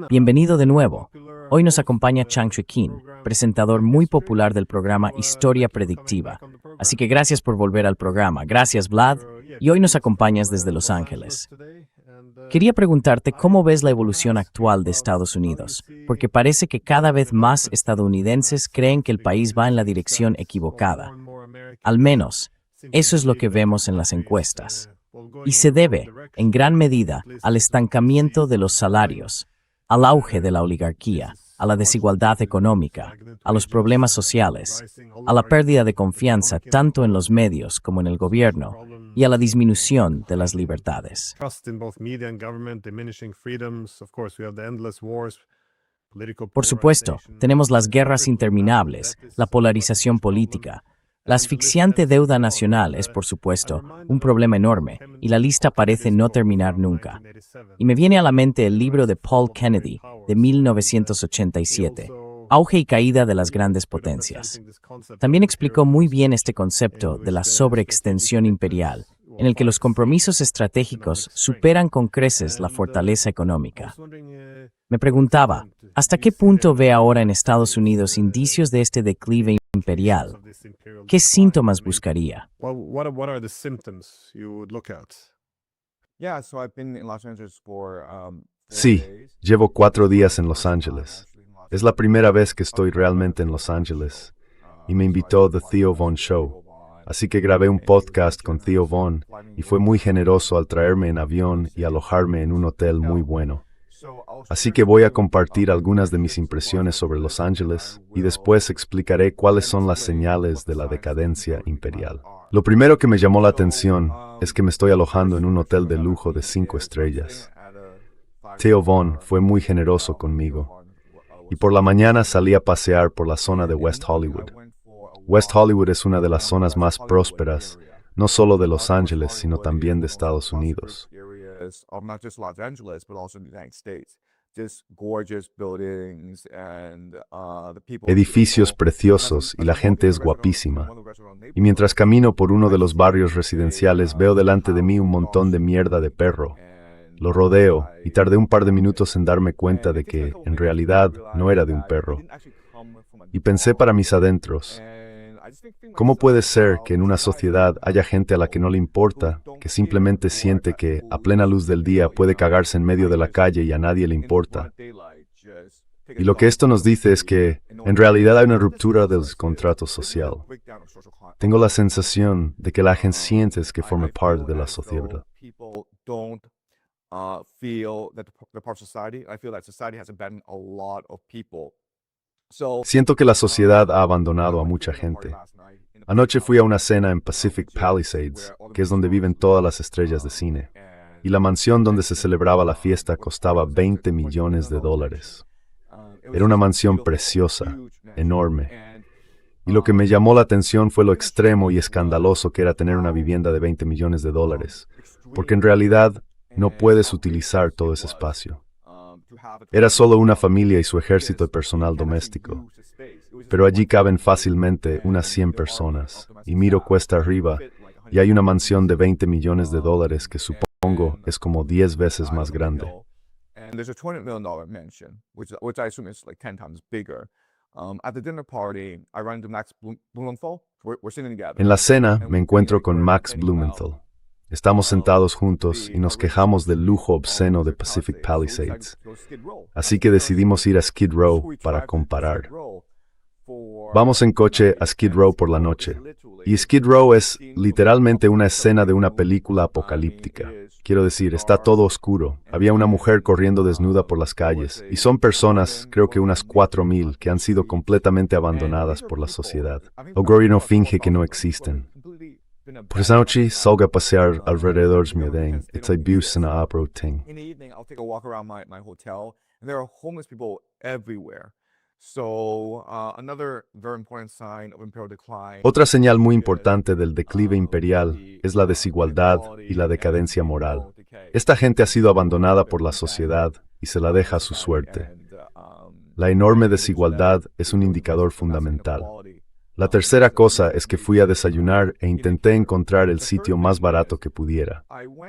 Bienvenido de nuevo. Hoy nos acompaña Chang Shui Kim, presentador muy popular del programa Historia Predictiva. Así que gracias por volver al programa. Gracias, Vlad. Y hoy nos acompañas desde Los Ángeles. Quería preguntarte cómo ves la evolución actual de Estados Unidos, porque parece que cada vez más estadounidenses creen que el país va en la dirección equivocada. Al menos, eso es lo que vemos en las encuestas. Y se debe, en gran medida, al estancamiento de los salarios, al auge de la oligarquía, a la desigualdad económica, a los problemas sociales, a la pérdida de confianza tanto en los medios como en el gobierno, y a la disminución de las libertades. Por supuesto, tenemos las guerras interminables, la polarización política. La asfixiante deuda nacional es, por supuesto, un problema enorme, y la lista parece no terminar nunca. Y me viene a la mente el libro de Paul Kennedy, de 1987, Auge y caída de las grandes potencias. También explicó muy bien este concepto de la sobreextensión imperial, en el que los compromisos estratégicos superan con creces la fortaleza económica. Me preguntaba, ¿hasta qué punto ve ahora en Estados Unidos indicios de este declive imperial? ¿Qué síntomas buscaría? Sí, llevo 4 días en Los Ángeles. Es la primera vez que estoy realmente en Los Ángeles. Y me invitó The Theo Von Show. Así que grabé un podcast con Theo Von y fue muy generoso al traerme en avión y alojarme en un hotel muy bueno. Así que voy a compartir algunas de mis impresiones sobre Los Ángeles y después explicaré cuáles son las señales de la decadencia imperial. Lo primero que me llamó la atención es que me estoy alojando en un hotel de lujo de 5 estrellas. Theo Von fue muy generoso conmigo. Y por la mañana salí a pasear por la zona de West Hollywood. West Hollywood es una de las zonas más prósperas, no solo de Los Ángeles, sino también de Estados Unidos. Edificios preciosos y la gente es guapísima. Y mientras camino por uno de los barrios residenciales veo delante de mí un montón de mierda de perro. Lo rodeo y tardé un par de minutos en darme cuenta de que, en realidad, no era de un perro. Y pensé para mis adentros, ¿cómo puede ser que en una sociedad haya gente a la que no le importa, que simplemente siente que, a plena luz del día, puede cagarse en medio de la calle y a nadie le importa? Y lo que esto nos dice es que, en realidad, hay una ruptura del contrato social. Tengo la sensación de que la gente siente que forma parte de la sociedad. Siento que la sociedad ha abandonado a mucha gente. Anoche fui a una cena en Pacific Palisades, que es donde viven todas las estrellas de cine, y la mansión donde se celebraba la fiesta costaba $20 millones. Era una mansión preciosa, enorme. Y lo que me llamó la atención fue lo extremo y escandaloso que era tener una vivienda de $20 millones, porque en realidad no puedes utilizar todo ese espacio. Era solo una familia y su ejército de personal doméstico. Pero allí caben fácilmente unas 100 personas. Y miro cuesta arriba y hay una mansión de $20 millones que supongo es como 10 veces más grande. En la cena me encuentro con Max Blumenthal. Estamos sentados juntos y nos quejamos del lujo obsceno de Pacific Palisades. Así que decidimos ir a Skid Row para comparar. Vamos en coche a Skid Row por la noche. Y Skid Row es literalmente una escena de una película apocalíptica. Quiero decir, está todo oscuro. Había una mujer corriendo desnuda por las calles. Y son personas, creo que unas 4,000, que han sido completamente abandonadas por la sociedad. El gobierno finge que no existen. Por esa noche salgo a pasear alrededor de mi hotel. Es abuse en la ting. Otra señal muy importante del declive imperial es la desigualdad y la decadencia moral. Esta gente ha sido abandonada por la sociedad y se la deja a su suerte. La enorme desigualdad es un indicador fundamental. La tercera cosa es que fui a desayunar e intenté encontrar el sitio más barato que pudiera.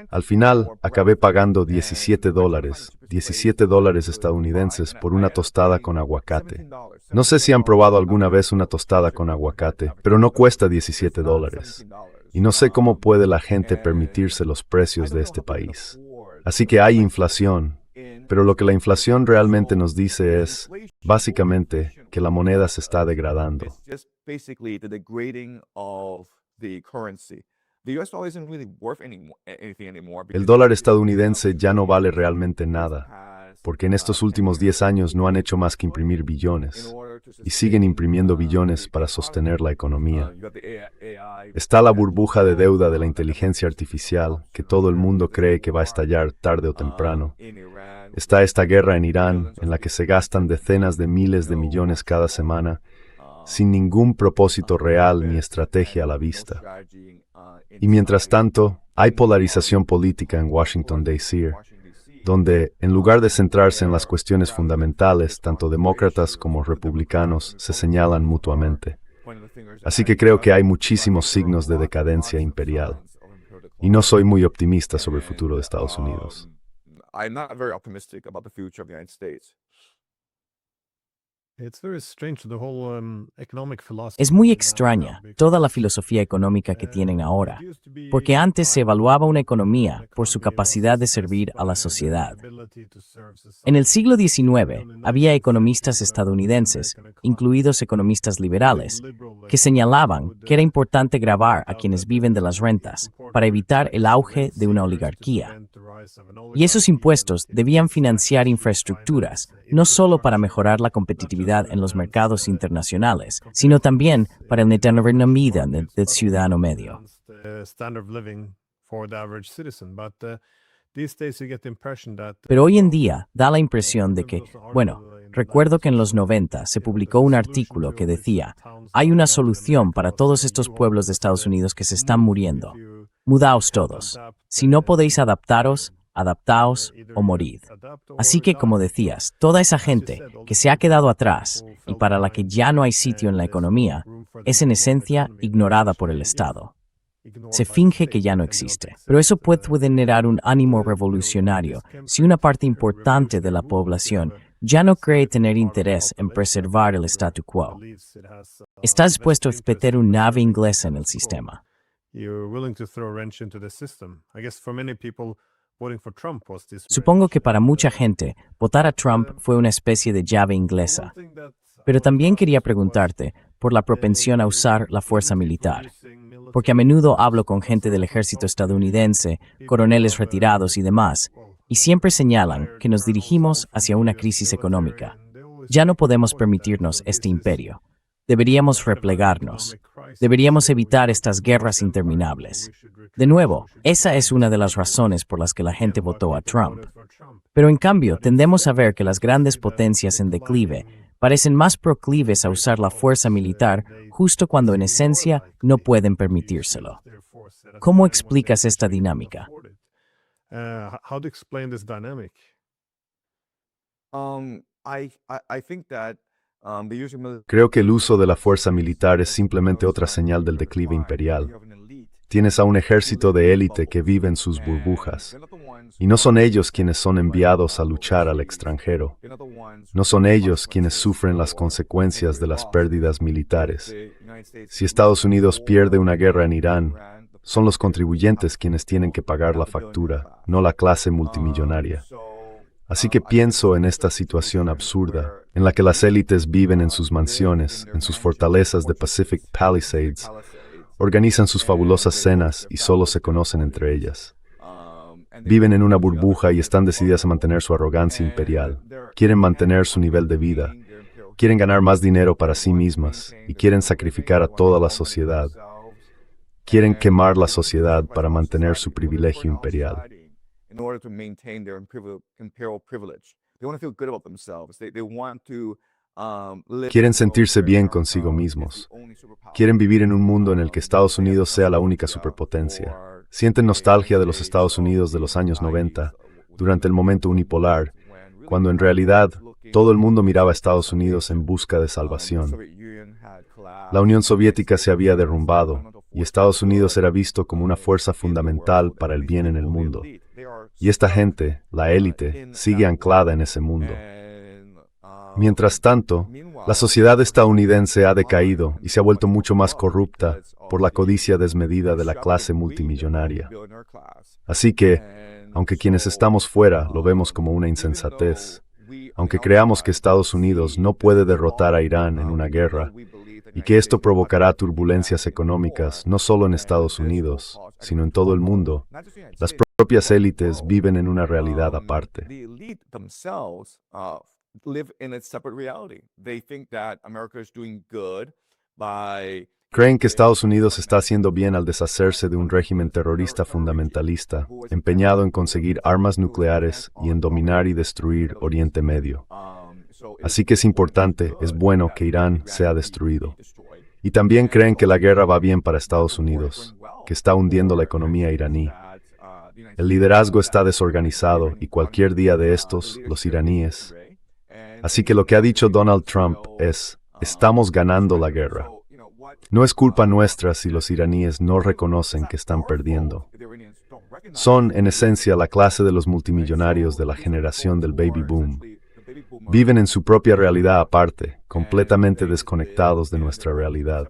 Al final, acabé pagando $17 estadounidenses por una tostada con aguacate. No sé si han probado alguna vez una tostada con aguacate, pero no cuesta $17. Y no sé cómo puede la gente permitirse los precios de este país. Así que hay inflación. Pero lo que la inflación realmente nos dice es, básicamente, que la moneda se está degradando. El dólar estadounidense ya no vale realmente nada, porque en estos últimos 10 años no han hecho más que imprimir billones, y siguen imprimiendo billones para sostener la economía. Está la burbuja de deuda de la inteligencia artificial, que todo el mundo cree que va a estallar tarde o temprano. Está esta guerra en Irán, en la que se gastan decenas de miles de millones cada semana, sin ningún propósito real ni estrategia a la vista. Y mientras tanto, hay polarización política en Washington, D.C., donde, en lugar de centrarse en las cuestiones fundamentales, tanto demócratas como republicanos se señalan mutuamente. Así que creo que hay muchísimos signos de decadencia imperial. Y no soy muy optimista sobre el futuro de Estados Unidos. I'm not very optimistic about the future of the United States. Es muy extraña toda la filosofía económica que tienen ahora, porque antes se evaluaba una economía por su capacidad de servir a la sociedad. En el siglo XIX había economistas estadounidenses, incluidos economistas liberales, que señalaban que era importante gravar a quienes viven de las rentas para evitar el auge de una oligarquía. Y esos impuestos debían financiar infraestructuras, no solo para mejorar la competitividad en los mercados internacionales, sino también para el vida del ciudadano medio. Pero hoy en día da la impresión de que, recuerdo que en los 90 se publicó un artículo que decía, hay una solución para todos estos pueblos de Estados Unidos que se están muriendo. Mudaos todos. Si no podéis adaptaos o morid. Así que, como decías, toda esa gente que se ha quedado atrás y para la que ya no hay sitio en la economía, es en esencia ignorada por el Estado. Se finge que ya no existe. Pero eso puede generar un ánimo revolucionario si una parte importante de la población ya no cree tener interés en preservar el statu quo. Está dispuesto a meter una nave inglesa en el sistema. Supongo que para mucha gente, votar a Trump fue una especie de llave inglesa. Pero también quería preguntarte por la propensión a usar la fuerza militar. Porque a menudo hablo con gente del ejército estadounidense, coroneles retirados y demás, y siempre señalan que nos dirigimos hacia una crisis económica. Ya no podemos permitirnos este imperio. Deberíamos replegarnos. Deberíamos evitar estas guerras interminables. De nuevo, esa es una de las razones por las que la gente votó a Trump. Pero en cambio, tendemos a ver que las grandes potencias en declive parecen más proclives a usar la fuerza militar justo cuando en esencia no pueden permitírselo. ¿Cómo explicas esta dinámica? Creo que el uso de la fuerza militar es simplemente otra señal del declive imperial. Tienes a un ejército de élite que vive en sus burbujas, y no son ellos quienes son enviados a luchar al extranjero. No son ellos quienes sufren las consecuencias de las pérdidas militares. Si Estados Unidos pierde una guerra en Irán, son los contribuyentes quienes tienen que pagar la factura, no la clase multimillonaria. Así que pienso en esta situación absurda, en la que las élites viven en sus mansiones, en sus fortalezas de Pacific Palisades, organizan sus fabulosas cenas y solo se conocen entre ellas. Viven en una burbuja y están decididas a mantener su arrogancia imperial. Quieren mantener su nivel de vida, quieren ganar más dinero para sí mismas y quieren sacrificar a toda la sociedad. Quieren quemar la sociedad para mantener su privilegio imperial. Quieren sentirse bien consigo mismos. Quieren vivir en un mundo en el que Estados Unidos sea la única superpotencia. Sienten nostalgia de los Estados Unidos de los años 90, durante el momento unipolar, cuando en realidad todo el mundo miraba a Estados Unidos en busca de salvación. La Unión Soviética se había derrumbado, y Estados Unidos era visto como una fuerza fundamental para el bien en el mundo. Y esta gente, la élite, sigue anclada en ese mundo. Mientras tanto, la sociedad estadounidense ha decaído y se ha vuelto mucho más corrupta por la codicia desmedida de la clase multimillonaria. Así que, aunque quienes estamos fuera lo vemos como una insensatez, aunque creamos que Estados Unidos no puede derrotar a Irán en una guerra, y que esto provocará turbulencias económicas no solo en Estados Unidos, sino en todo el mundo, las propias élites viven en una realidad aparte. Creen que Estados Unidos está haciendo bien al deshacerse de un régimen terrorista fundamentalista, empeñado en conseguir armas nucleares y en dominar y destruir Oriente Medio. Así que es importante, es bueno que Irán sea destruido. Y también creen que la guerra va bien para Estados Unidos, que está hundiendo la economía iraní. El liderazgo está desorganizado y cualquier día de estos, los iraníes. Así que lo que ha dicho Donald Trump es, estamos ganando la guerra. No es culpa nuestra si los iraníes no reconocen que están perdiendo. Son, en esencia, la clase de los multimillonarios de la generación del baby boom. Viven en su propia realidad aparte, completamente desconectados de nuestra realidad.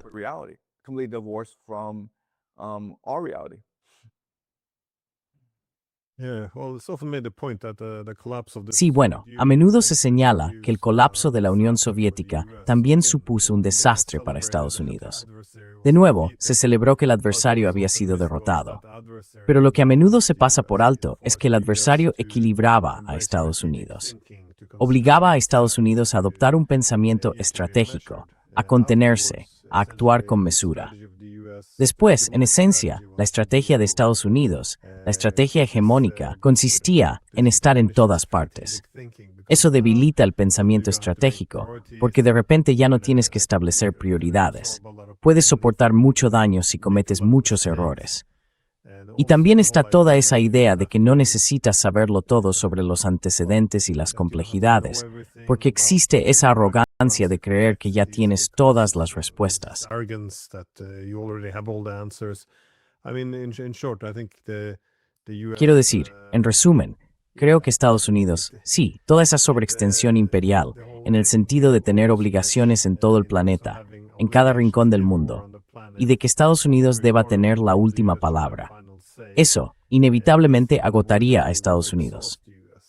Sí, bueno, a menudo se señala que el colapso de la Unión Soviética también supuso un desastre para Estados Unidos. De nuevo, se celebró que el adversario había sido derrotado. Pero lo que a menudo se pasa por alto es que el adversario equilibraba a Estados Unidos. Obligaba a Estados Unidos a adoptar un pensamiento estratégico, a contenerse, a actuar con mesura. Después, en esencia, la estrategia de Estados Unidos, la estrategia hegemónica, consistía en estar en todas partes. Eso debilita el pensamiento estratégico, porque de repente ya no tienes que establecer prioridades. Puedes soportar mucho daño si cometes muchos errores. Y también está toda esa idea de que no necesitas saberlo todo sobre los antecedentes y las complejidades, porque existe esa arrogancia de creer que ya tienes todas las respuestas. Quiero decir, en resumen, creo que Estados Unidos, sí, toda esa sobreextensión imperial, en el sentido de tener obligaciones en todo el planeta, en cada rincón del mundo, y de que Estados Unidos deba tener la última palabra. Eso, inevitablemente, agotaría a Estados Unidos.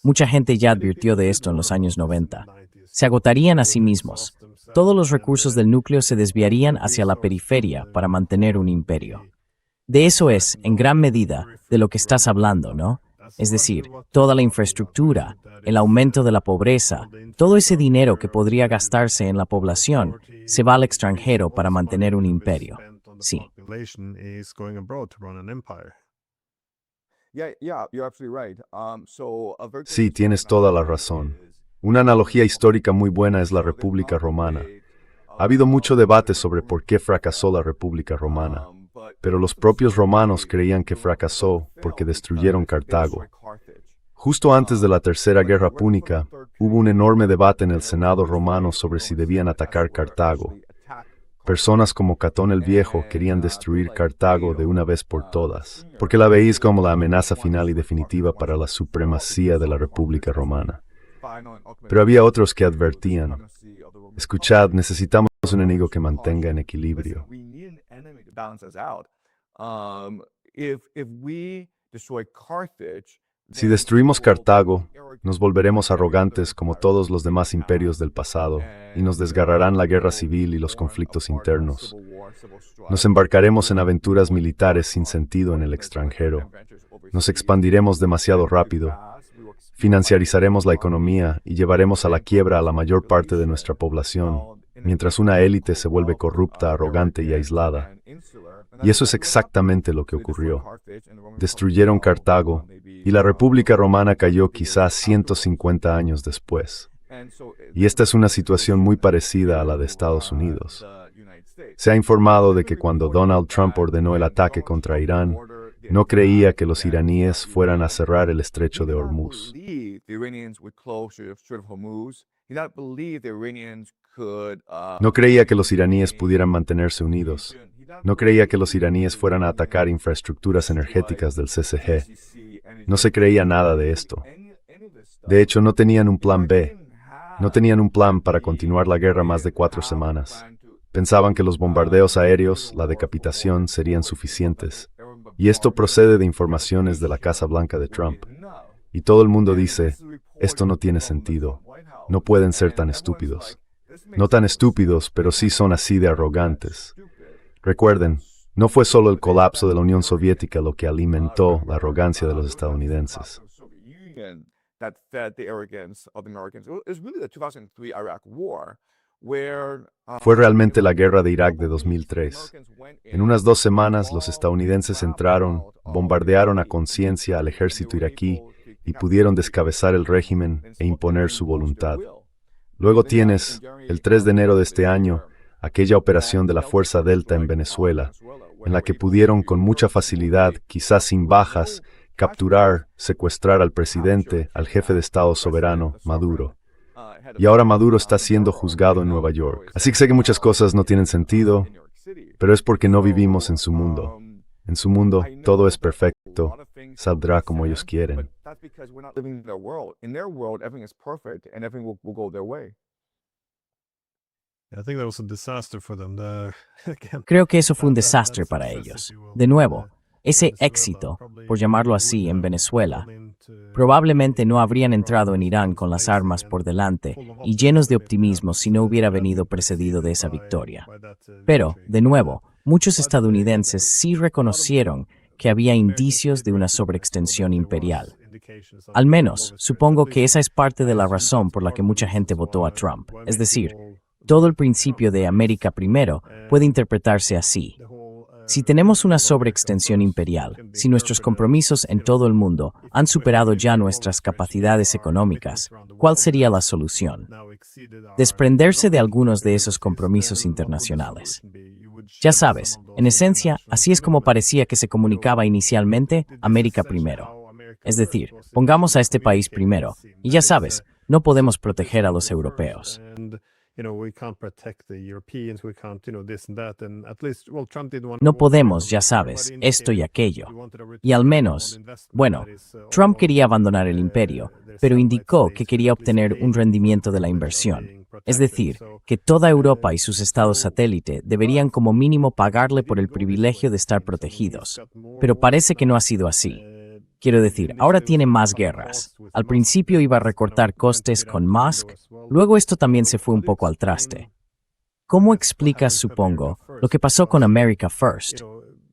Mucha gente ya advirtió de esto en los años 90. Se agotarían a sí mismos. Todos los recursos del núcleo se desviarían hacia la periferia para mantener un imperio. De eso es, en gran medida, de lo que estás hablando, ¿no? Es decir, toda la infraestructura, el aumento de la pobreza, todo ese dinero que podría gastarse en la población, se va al extranjero para mantener un imperio. Sí. Sí, tienes toda la razón. Una analogía histórica muy buena es la República Romana. Ha habido mucho debate sobre por qué fracasó la República Romana, pero los propios romanos creían que fracasó porque destruyeron Cartago. Justo antes de la Tercera Guerra Púnica, hubo un enorme debate en el Senado romano sobre si debían atacar Cartago. Personas como Catón el Viejo querían destruir Cartago de una vez por todas, porque la veían como la amenaza final y definitiva para la supremacía de la República Romana. Pero había otros que advertían, escuchad, necesitamos un enemigo que mantenga en equilibrio. Si destruimos Cartago, nos volveremos arrogantes como todos los demás imperios del pasado, y nos desgarrarán la guerra civil y los conflictos internos. Nos embarcaremos en aventuras militares sin sentido en el extranjero. Nos expandiremos demasiado rápido. Financiarizaremos la economía y llevaremos a la quiebra a la mayor parte de nuestra población, mientras una élite se vuelve corrupta, arrogante y aislada. Y eso es exactamente lo que ocurrió. Destruyeron Cartago, y la República Romana cayó quizás 150 años después. Y esta es una situación muy parecida a la de Estados Unidos. Se ha informado de que cuando Donald Trump ordenó el ataque contra Irán, No creía que los iraníes fueran a cerrar el estrecho de Hormuz. No creía que los iraníes pudieran mantenerse unidos. No creía que los iraníes fueran a atacar infraestructuras energéticas del CCG. No se creía nada de esto. De hecho, no tenían un plan B. No tenían un plan para continuar la guerra más de 4 semanas. Pensaban que los bombardeos aéreos, la decapitación, serían suficientes. Y esto procede de informaciones de la Casa Blanca de Trump. Y todo el mundo dice, esto no tiene sentido. No pueden ser tan estúpidos. No tan estúpidos, pero sí son así de arrogantes. Recuerden, no fue solo el colapso de la Unión Soviética lo que alimentó la arrogancia de los estadounidenses. Fue realmente la guerra de Irak de 2003. En unas 2 semanas los estadounidenses entraron, bombardearon a conciencia al ejército iraquí y pudieron descabezar el régimen e imponer su voluntad. Luego tienes, el 3 de enero de este año, aquella operación de la Fuerza Delta en Venezuela, en la que pudieron con mucha facilidad, quizás sin bajas, capturar, secuestrar al presidente, al jefe de Estado soberano, Maduro. Y ahora Maduro está siendo juzgado en Nueva York. Así que sé que muchas cosas no tienen sentido, pero es porque no vivimos en su mundo. En su mundo, todo es perfecto, saldrá como ellos quieren. Creo que eso fue un desastre para ellos. De nuevo, ese éxito, por llamarlo así, en Venezuela, probablemente no habrían entrado en Irán con las armas por delante y llenos de optimismo si no hubiera venido precedido de esa victoria. Pero, de nuevo, muchos estadounidenses sí reconocieron que había indicios de una sobreextensión imperial. Al menos, supongo que esa es parte de la razón por la que mucha gente votó a Trump. Es decir, todo el principio de América primero puede interpretarse así. Si tenemos una sobreextensión imperial, si nuestros compromisos en todo el mundo han superado ya nuestras capacidades económicas, ¿cuál sería la solución? Desprenderse de algunos de esos compromisos internacionales. Ya sabes, en esencia, así es como parecía que se comunicaba inicialmente América primero. Es decir, pongamos a este país primero, y ya sabes, no podemos proteger a los europeos. No podemos, ya sabes, esto y aquello. Y al menos, bueno, Trump quería abandonar el imperio, pero indicó que quería obtener un rendimiento de la inversión. Es decir, que toda Europa y sus estados satélite deberían como mínimo pagarle por el privilegio de estar protegidos. Pero parece que no ha sido así. Quiero decir, ahora tiene más guerras. Al principio iba a recortar costes con Musk, luego esto también se fue un poco al traste. ¿Cómo explicas, supongo, lo que pasó con America First?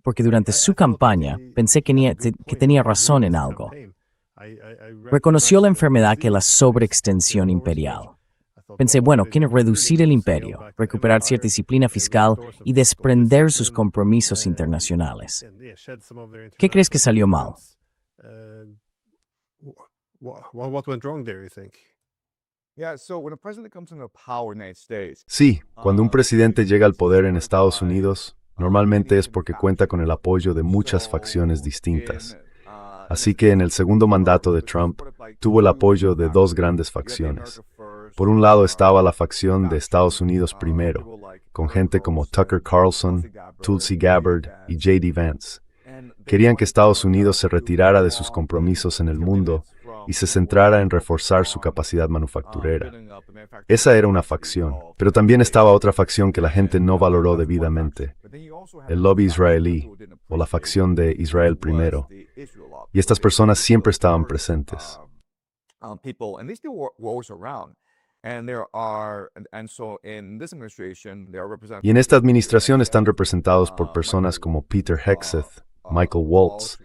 Porque durante su campaña pensé que tenía razón en algo. Reconoció la enfermedad que es la sobreextensión imperial. Pensé, bueno, quiere reducir el imperio, recuperar cierta disciplina fiscal y desprender sus compromisos internacionales. ¿Qué crees que salió mal? Sí, cuando un presidente llega al poder en Estados Unidos, normalmente es porque cuenta con el apoyo de muchas facciones distintas. Así que en el segundo mandato de Trump, tuvo el apoyo de 2 grandes facciones. Por un lado estaba la facción de Estados Unidos primero, con gente como Tucker Carlson, Tulsi Gabbard y J.D. Vance. Querían que Estados Unidos se retirara de sus compromisos en el mundo y se centrara en reforzar su capacidad manufacturera. Esa era una facción, pero también estaba otra facción que la gente no valoró debidamente, el lobby israelí, o la facción de Israel primero. Y estas personas siempre estaban presentes. Y en esta administración están representados por personas como Peter Hegseth, Michael Waltz,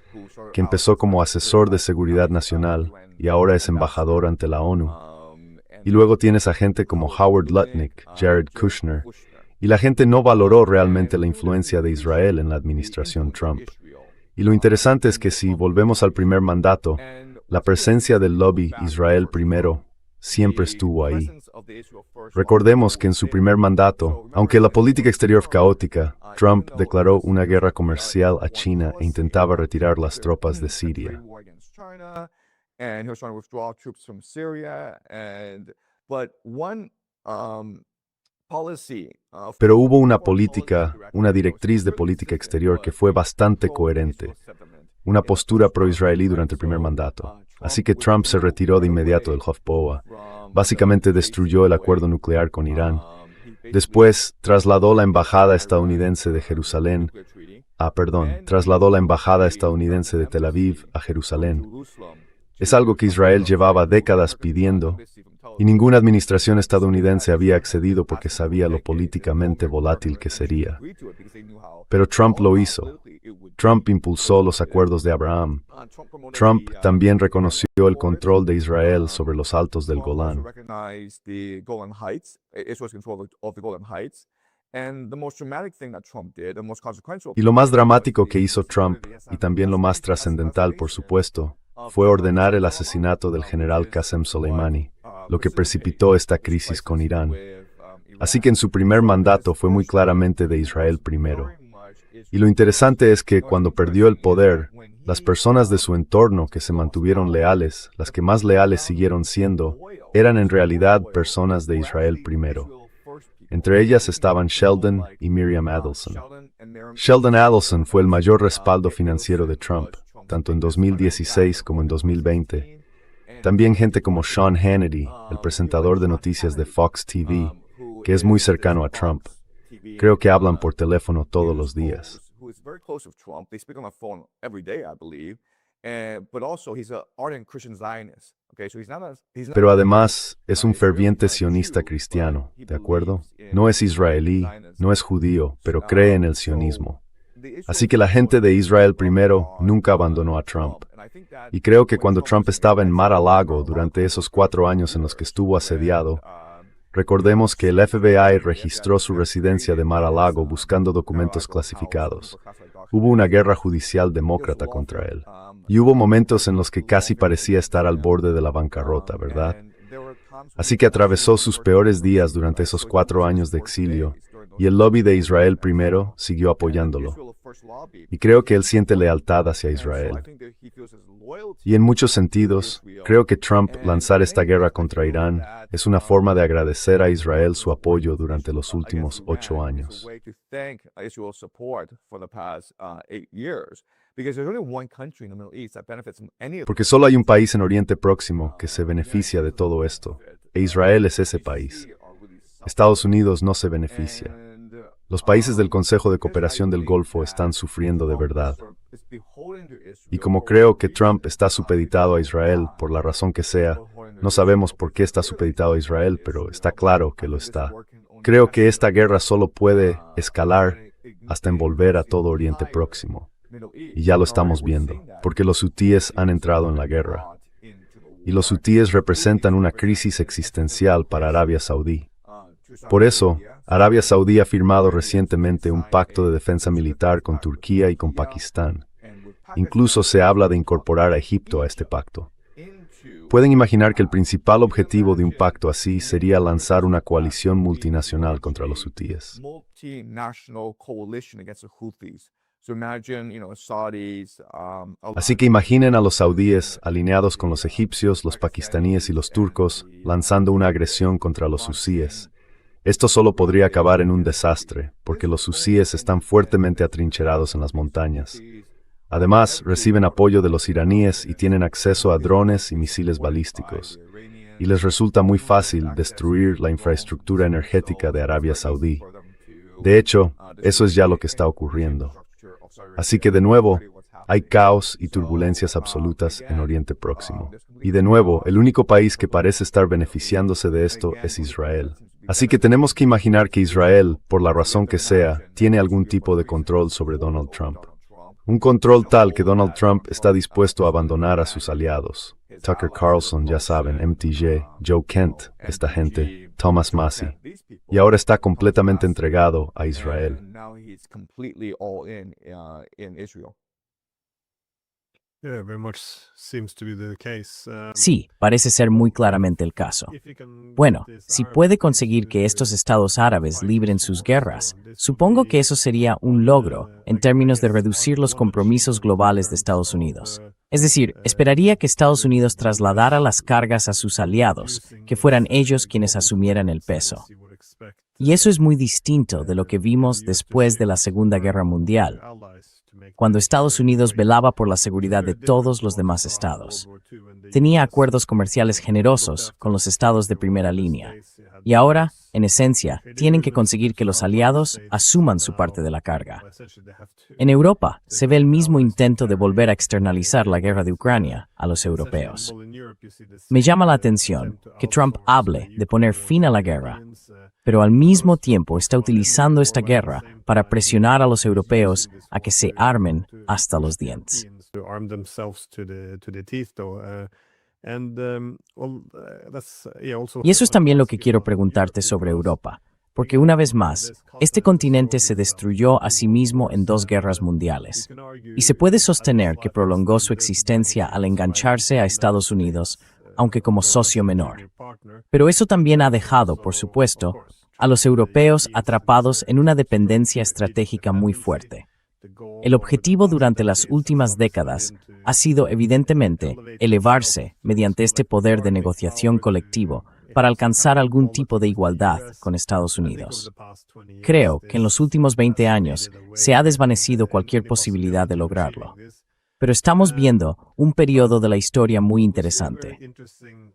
que empezó como asesor de seguridad nacional y ahora es embajador ante la ONU. Y luego tienes a gente como Howard Lutnick, Jared Kushner, y la gente no valoró realmente la influencia de Israel en la administración Trump. Y lo interesante es que si volvemos al primer mandato, la presencia del lobby Israel primero siempre estuvo ahí. Recordemos que en su primer mandato, aunque la política exterior fue caótica, Trump declaró una guerra comercial a China e intentaba retirar las tropas de Siria. And he was trying to withdraw troops from Syria. But one policy Pero hubo una política, una directriz de política exterior que fue bastante coherente, una postura pro-israelí durante el primer mandato. Así que Trump se retiró de inmediato del Hafpoa, básicamente destruyó el acuerdo nuclear con Irán. Después trasladó la embajada estadounidense de Jerusalén, trasladó la embajada estadounidense de Tel Aviv a Jerusalén. Es algo que Israel llevaba décadas pidiendo, y ninguna administración estadounidense había accedido porque sabía lo políticamente volátil que sería. Pero Trump lo hizo. Trump impulsó los acuerdos de Abraham. Trump también reconoció el control de Israel sobre los altos del Golán. Y lo más dramático que hizo Trump, y también lo más trascendental, por supuesto, fue ordenar el asesinato del general Qasem Soleimani, lo que precipitó esta crisis con Irán. Así que en su primer mandato fue muy claramente de Israel primero. Y lo interesante es que cuando perdió el poder, las personas de su entorno que se mantuvieron leales, las que más leales siguieron siendo, eran en realidad personas de Israel primero. Entre ellas estaban Sheldon y Miriam Adelson. Sheldon Adelson fue el mayor respaldo financiero de Trump, tanto en 2016 como en 2020. También gente como Sean Hannity, el presentador de noticias de Fox TV, que es muy cercano a Trump. Creo que hablan por teléfono todos los días. Pero además es un ferviente sionista cristiano, ¿de acuerdo? No es israelí, no es judío, pero cree en el sionismo. Así que la gente de Israel primero nunca abandonó a Trump. Y creo que cuando Trump estaba en Mar-a-Lago durante esos 4 años en los que estuvo asediado, recordemos que el FBI registró su residencia de Mar-a-Lago buscando documentos clasificados. Hubo una guerra judicial demócrata contra él. Y hubo momentos en los que casi parecía estar al borde de la bancarrota, ¿verdad? Así que atravesó sus peores días durante esos 4 años de exilio, y el lobby de Israel primero siguió apoyándolo. Y creo que él siente lealtad hacia Israel. Y en muchos sentidos, creo que Trump lanzar esta guerra contra Irán es una forma de agradecer a Israel su apoyo durante los últimos 8 años. Porque solo hay un país en Oriente Próximo que se beneficia de todo esto, e Israel es ese país. Estados Unidos no se beneficia. Los países del Consejo de Cooperación del Golfo están sufriendo de verdad. Y como creo que Trump está supeditado a Israel, por la razón que sea, no sabemos por qué está supeditado a Israel, pero está claro que lo está. Creo que esta guerra solo puede escalar hasta envolver a todo Oriente Próximo. Y ya lo estamos viendo, porque los hutíes han entrado en la guerra. Y los hutíes representan una crisis existencial para Arabia Saudí. Por eso, Arabia Saudí ha firmado recientemente un pacto de defensa militar con Turquía y con Pakistán. Incluso se habla de incorporar a Egipto a este pacto. Pueden imaginar que el principal objetivo de un pacto así sería lanzar una coalición multinacional contra los hutíes. Así que imaginen a los saudíes alineados con los egipcios, los pakistaníes y los turcos, lanzando una agresión contra los hutíes. Esto solo podría acabar en un desastre, porque los hutíes están fuertemente atrincherados en las montañas. Además, reciben apoyo de los iraníes y tienen acceso a drones y misiles balísticos. Y les resulta muy fácil destruir la infraestructura energética de Arabia Saudí. De hecho, eso es ya lo que está ocurriendo. Así que de nuevo, hay caos y turbulencias absolutas en Oriente Próximo. Y de nuevo, el único país que parece estar beneficiándose de esto es Israel. Así que tenemos que imaginar que Israel, por la razón que sea, tiene algún tipo de control sobre Donald Trump. Un control tal que Donald Trump está dispuesto a abandonar a sus aliados. Tucker Carlson, ya saben, MTJ, Joe Kent, esta gente, Thomas Massie. Y ahora está completamente entregado a Israel. Sí, parece ser muy claramente el caso. Bueno, si puede conseguir que estos estados árabes libren sus guerras, supongo que eso sería un logro en términos de reducir los compromisos globales de Estados Unidos. Es decir, esperaría que Estados Unidos trasladara las cargas a sus aliados, que fueran ellos quienes asumieran el peso. Y eso es muy distinto de lo que vimos después de la Segunda Guerra Mundial, cuando Estados Unidos velaba por la seguridad de todos los demás estados. Tenía acuerdos comerciales generosos con los estados de primera línea. Y ahora, en esencia, tienen que conseguir que los aliados asuman su parte de la carga. En Europa, se ve el mismo intento de volver a externalizar la guerra de Ucrania a los europeos. Me llama la atención que Trump hable de poner fin a la guerra, pero al mismo tiempo está utilizando esta guerra para presionar a los europeos a que se armen hasta los dientes. Y eso es también lo que quiero preguntarte sobre Europa, porque una vez más, este continente se destruyó a sí mismo en 2 guerras mundiales, y se puede sostener que prolongó su existencia al engancharse a Estados Unidos, aunque como socio menor. Pero eso también ha dejado, por supuesto, a los europeos atrapados en una dependencia estratégica muy fuerte. El objetivo durante las últimas décadas ha sido, evidentemente, elevarse mediante este poder de negociación colectivo para alcanzar algún tipo de igualdad con Estados Unidos. Creo que en los últimos 20 años se ha desvanecido cualquier posibilidad de lograrlo. Pero estamos viendo un periodo de la historia muy interesante.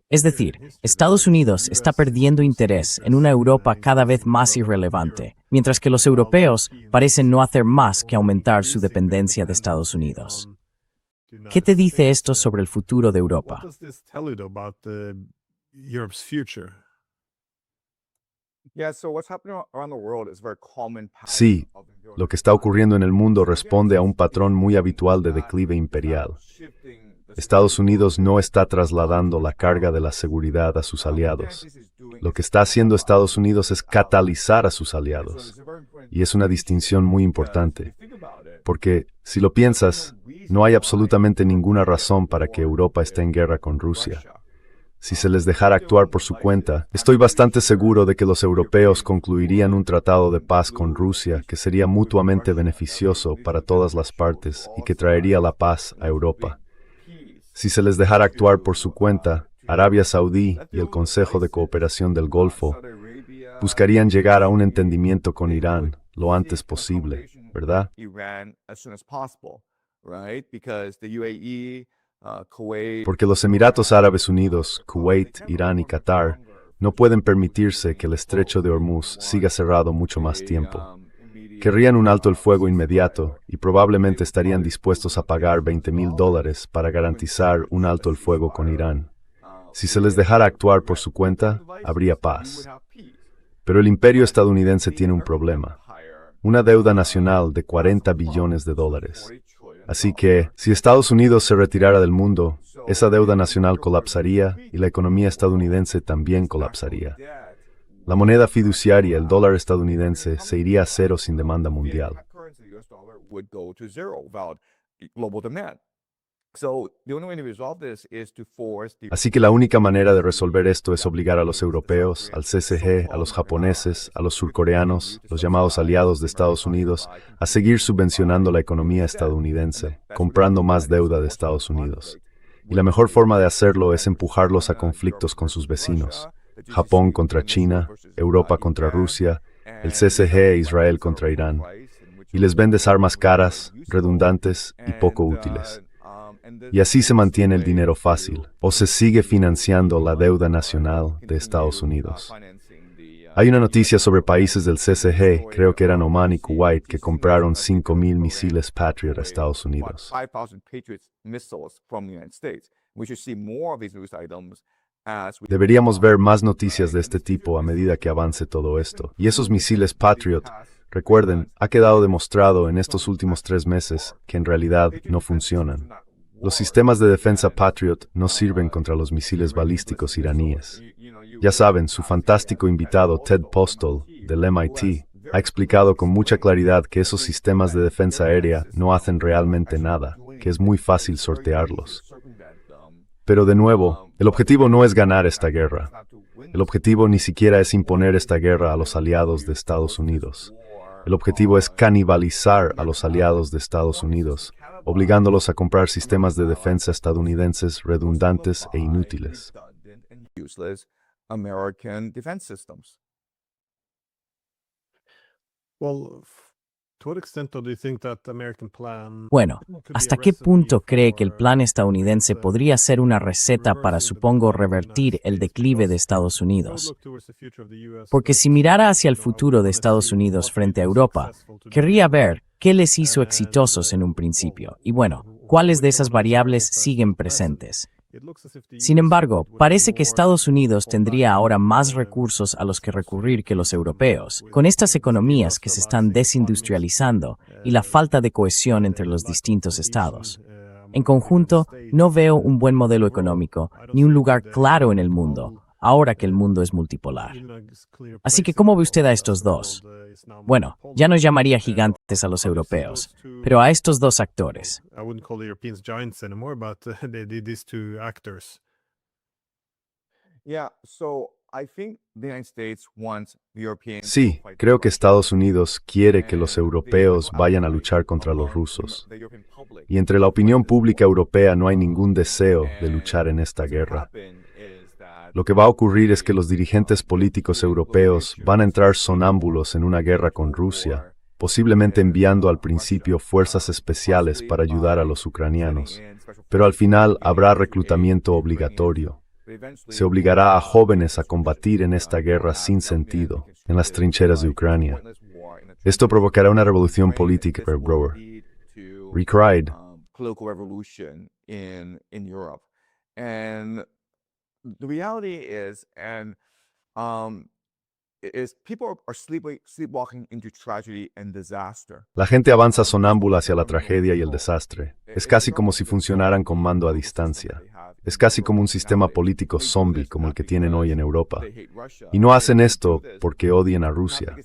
Es decir, Estados Unidos está perdiendo interés en una Europa cada vez más irrelevante, mientras que los europeos parecen no hacer más que aumentar su dependencia de Estados Unidos. ¿Qué te dice esto sobre el futuro de Europa? Sí, lo que está ocurriendo en el mundo responde a un patrón muy habitual de declive imperial. Estados Unidos no está trasladando la carga de la seguridad a sus aliados. Lo que está haciendo Estados Unidos es catalizar a sus aliados. Y es una distinción muy importante. Porque, si lo piensas, no hay absolutamente ninguna razón para que Europa esté en guerra con Rusia. Si se les dejara actuar por su cuenta, estoy bastante seguro de que los europeos concluirían un tratado de paz con Rusia que sería mutuamente beneficioso para todas las partes y que traería la paz a Europa. Si se les dejara actuar por su cuenta, Arabia Saudí y el Consejo de Cooperación del Golfo buscarían llegar a un entendimiento con Irán lo antes posible, ¿verdad? Porque los Emiratos Árabes Unidos, Kuwait, Irán y Qatar no pueden permitirse que el estrecho de Hormuz siga cerrado mucho más tiempo. Querrían un alto el fuego inmediato y probablemente estarían dispuestos a pagar $20,000 para garantizar un alto el fuego con Irán. Si se les dejara actuar por su cuenta, habría paz. Pero el imperio estadounidense tiene un problema: una deuda nacional de $40 billones. Así que, si Estados Unidos se retirara del mundo, esa deuda nacional colapsaría y la economía estadounidense también colapsaría. La moneda fiduciaria, el dólar estadounidense, se iría a cero sin demanda mundial. Así que la única manera de resolver esto es obligar a los europeos, al CCG, a los japoneses, a los surcoreanos, los llamados aliados de Estados Unidos, a seguir subvencionando la economía estadounidense, comprando más deuda de Estados Unidos. Y la mejor forma de hacerlo es empujarlos a conflictos con sus vecinos: Japón contra China, Europa contra Rusia, el CCG e Israel contra Irán. Y les vendes armas caras, redundantes y poco útiles. Y así se mantiene el dinero fácil, o se sigue financiando la deuda nacional de Estados Unidos. Hay una noticia sobre países del CCG, creo que eran Omán y Kuwait, que compraron 5,000 misiles Patriot a Estados Unidos. Deberíamos ver más noticias de este tipo a medida que avance todo esto. Y esos misiles Patriot, recuerden, ha quedado demostrado en estos últimos 3 meses que en realidad no funcionan. Los sistemas de defensa Patriot no sirven contra los misiles balísticos iraníes. Ya saben, su fantástico invitado Ted Postol, del MIT, ha explicado con mucha claridad que esos sistemas de defensa aérea no hacen realmente nada. que es muy fácil sortearlos. Pero de nuevo, el objetivo no es ganar esta guerra. El objetivo ni siquiera es imponer esta guerra a los aliados de Estados Unidos. El objetivo es canibalizar a los aliados de Estados Unidos, obligándolos a comprar sistemas de defensa estadounidenses redundantes e inútiles. Bueno, ¿hasta qué punto cree que el plan estadounidense podría ser una receta para, supongo, revertir el declive de Estados Unidos? Porque si mirara hacia el futuro de Estados Unidos frente a Europa, querría ver qué les hizo exitosos en un principio y, bueno, cuáles de esas variables siguen presentes. Sin embargo, parece que Estados Unidos tendría ahora más recursos a los que recurrir que los europeos, con estas economías que se están desindustrializando y la falta de cohesión entre los distintos estados. En conjunto, no veo un buen modelo económico ni un lugar claro en el mundo, ahora que el mundo es multipolar. Así que, ¿cómo ve usted a estos dos? Bueno, ya no llamaría gigantes a los europeos, pero a estos dos actores. Sí, creo que Estados Unidos quiere que los europeos vayan a luchar contra los rusos. Y entre la opinión pública europea no hay ningún deseo de luchar en esta guerra. Lo que va a ocurrir es que los dirigentes políticos europeos van a entrar sonámbulos en una guerra con Rusia, posiblemente enviando al principio fuerzas especiales para ayudar a los ucranianos. Pero al final habrá reclutamiento obligatorio. Se obligará a jóvenes a combatir en esta guerra sin sentido, en las trincheras de Ucrania. Esto provocará una revolución política, Brower. Recried. The reality is, people are sleepwalking into tragedy and disaster. La gente avanza sonámbula hacia la tragedia y el desastre. Es casi como si funcionaran con mando a distancia. Es casi como un sistema político zombie como el que tienen hoy en Europa. Y no hacen esto porque odien a Rusia.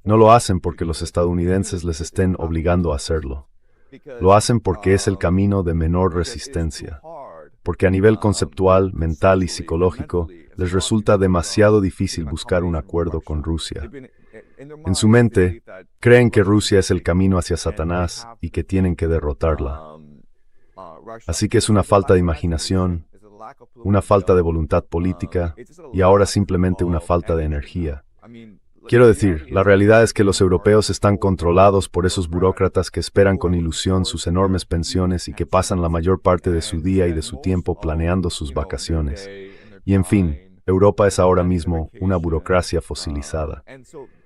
No lo hacen porque los estadounidenses les estén obligando a hacerlo. Lo hacen porque es el camino de menor resistencia. Porque a nivel conceptual, mental y psicológico, les resulta demasiado difícil buscar un acuerdo con Rusia. En su mente, creen que Rusia es el camino hacia Satanás y que tienen que derrotarla. Así que es una falta de imaginación, una falta de voluntad política y ahora simplemente una falta de energía. Quiero decir, la realidad es que los europeos están controlados por esos burócratas que esperan con ilusión sus enormes pensiones y que pasan la mayor parte de su día y de su tiempo planeando sus vacaciones. Y en fin, Europa es ahora mismo una burocracia fosilizada.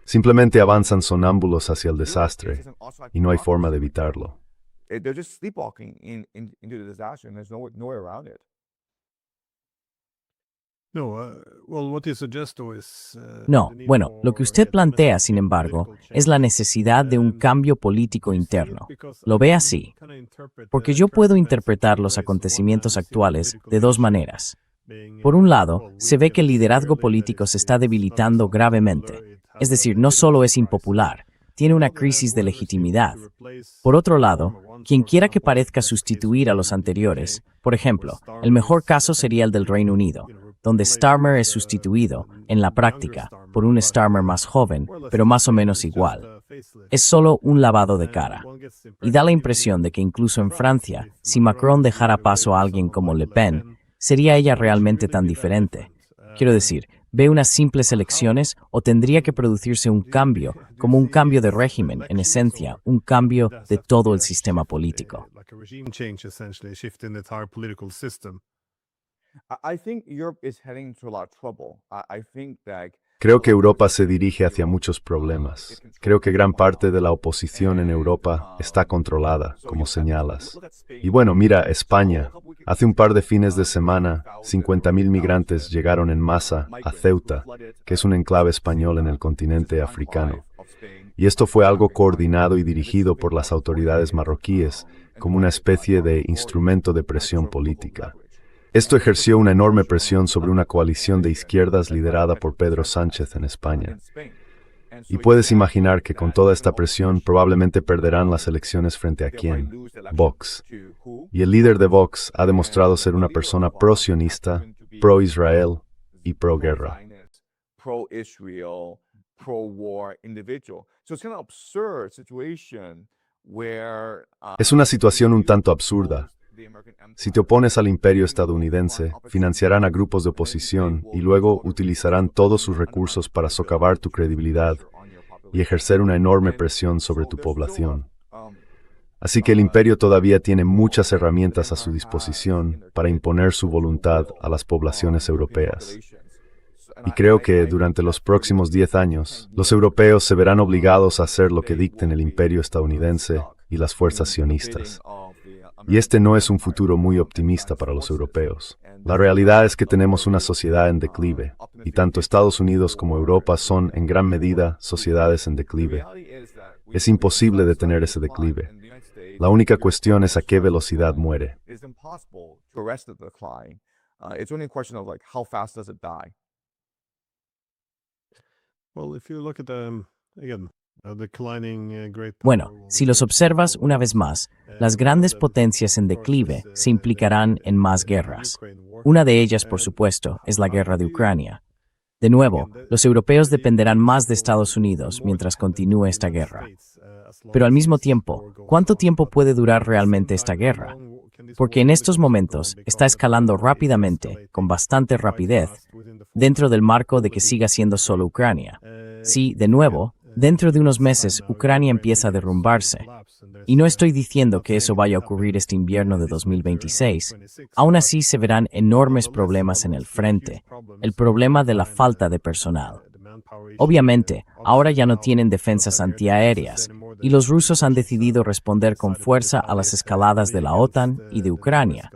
Simplemente avanzan sonámbulos hacia el desastre y no hay forma de evitarlo. No, bueno, lo que usted plantea, sin embargo, es la necesidad de un cambio político interno. Lo ve así, porque yo puedo interpretar los acontecimientos actuales de dos maneras. Por un lado, se ve que el liderazgo político se está debilitando gravemente, es decir, no solo es impopular, tiene una crisis de legitimidad. Por otro lado, quien quiera que parezca sustituir a los anteriores, por ejemplo, el mejor caso sería el del Reino Unido, donde Starmer es sustituido, en la práctica, por un Starmer más joven, pero más o menos igual. Es solo un lavado de cara. Y da la impresión de que incluso en Francia, si Macron dejara paso a alguien como Le Pen, ¿sería ella realmente tan diferente? Quiero decir, ¿ve unas simples elecciones o tendría que producirse un cambio, como un cambio de régimen, en esencia, un cambio de todo el sistema político? Creo que Europa se dirige hacia muchos problemas. Creo que gran parte de la oposición en Europa está controlada, como señalas. Y bueno, mira, España. Hace un par de fines de semana, 50.000 migrantes llegaron en masa a Ceuta, que es un enclave español en el continente africano. Y esto fue algo coordinado y dirigido por las autoridades marroquíes, como una especie de instrumento de presión política. Esto ejerció una enorme presión sobre una coalición de izquierdas liderada por Pedro Sánchez en España. Y puedes imaginar que con toda esta presión probablemente perderán las elecciones frente a quién, Vox. Y el líder de Vox ha demostrado ser una persona pro-sionista, pro-Israel y pro-guerra. Pro-Israel, pro-war individual. So it's kind of absurd situation where Es una situación un tanto absurda. Si te opones al imperio estadounidense, financiarán a grupos de oposición y luego utilizarán todos sus recursos para socavar tu credibilidad y ejercer una enorme presión sobre tu población. Así que el imperio todavía tiene muchas herramientas a su disposición para imponer su voluntad a las poblaciones europeas. Y creo que durante los próximos 10 años, los europeos se verán obligados a hacer lo que dicten el imperio estadounidense y las fuerzas sionistas. Y este no es un futuro muy optimista para los europeos. La realidad es que tenemos una sociedad en declive, y tanto Estados Unidos como Europa son, en gran medida, sociedades en declive. Es imposible detener ese declive. La única cuestión es a qué velocidad muere. Bueno, si los observas una vez más, las grandes potencias en declive se implicarán en más guerras. Una de ellas, por supuesto, es la guerra de Ucrania. De nuevo, los europeos dependerán más de Estados Unidos mientras continúe esta guerra. Pero al mismo tiempo, ¿cuánto tiempo puede durar realmente esta guerra? Porque en estos momentos está escalando rápidamente, con bastante rapidez, dentro del marco de que siga siendo solo Ucrania. Sí, de nuevo, dentro de unos meses Ucrania empieza a derrumbarse. Y no estoy diciendo que eso vaya a ocurrir este invierno de 2026. Aún así se verán enormes problemas en el frente, el problema de la falta de personal. Obviamente, ahora ya no tienen defensas antiaéreas, y los rusos han decidido responder con fuerza a las escaladas de la OTAN y de Ucrania,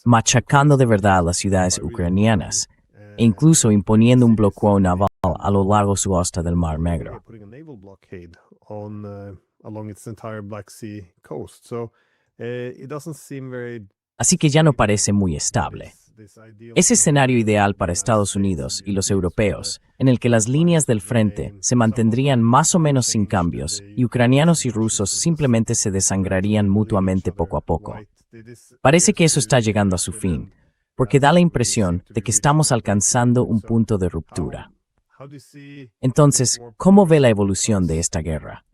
machacando de verdad a las ciudades ucranianas, e incluso imponiendo un bloqueo naval a lo largo su costa del Mar Negro. Así que ya no parece muy estable. Ese escenario ideal para Estados Unidos y los europeos, en el que las líneas del frente se mantendrían más o menos sin cambios y ucranianos y rusos simplemente se desangrarían mutuamente poco a poco. Parece que eso está llegando a su fin, porque da la impresión de que estamos alcanzando un punto de ruptura. Entonces, ¿cómo ve la evolución de esta guerra?